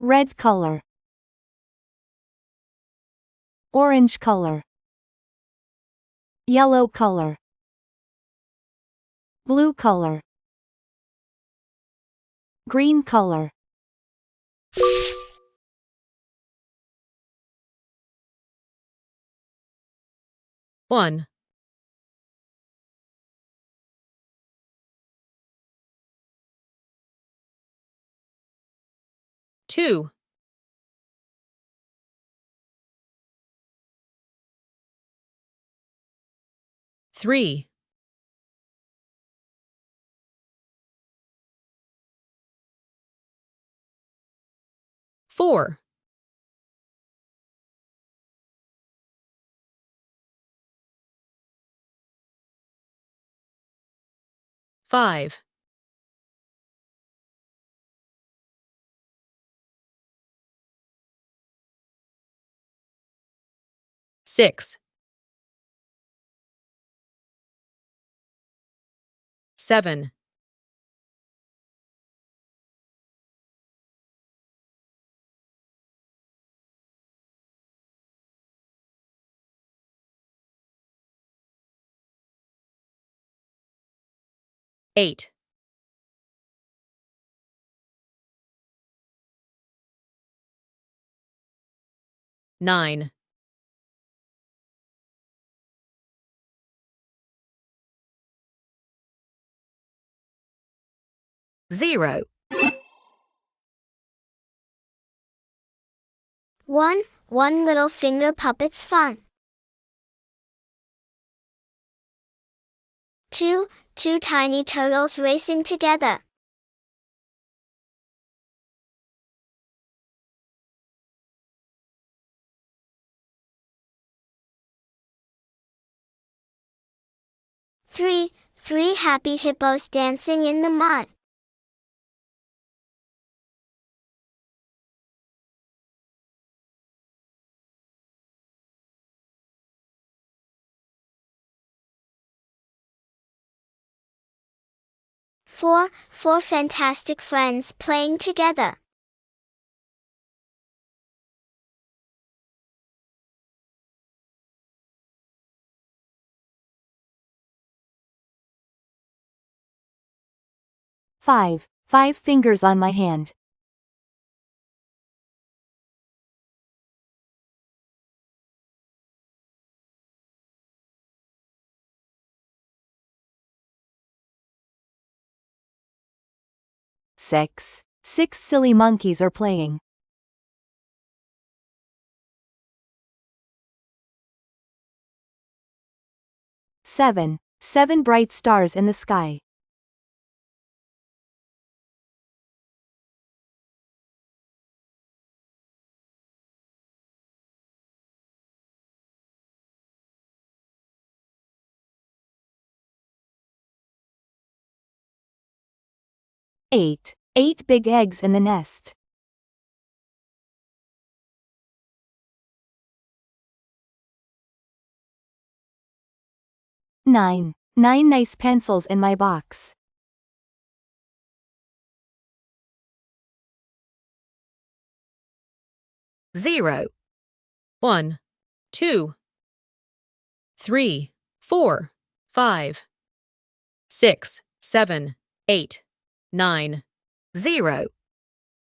red color, orange color, yellow color, blue color, green color. 1, 2, 3, 4, 5, 6, 7, 8, 9, 0. 1 little finger puppet's fun. 2 tiny turtles racing together. 3 happy hippos dancing in the mud. 4 fantastic friends playing together. 5 fingers on my hand. 6 silly monkeys are playing. 7 bright stars in the sky. 8 big eggs in the nest. 9 nice pencils in my box. 0, 1, 2, 3, 4, 5, 6, 7, 8, 9, 0.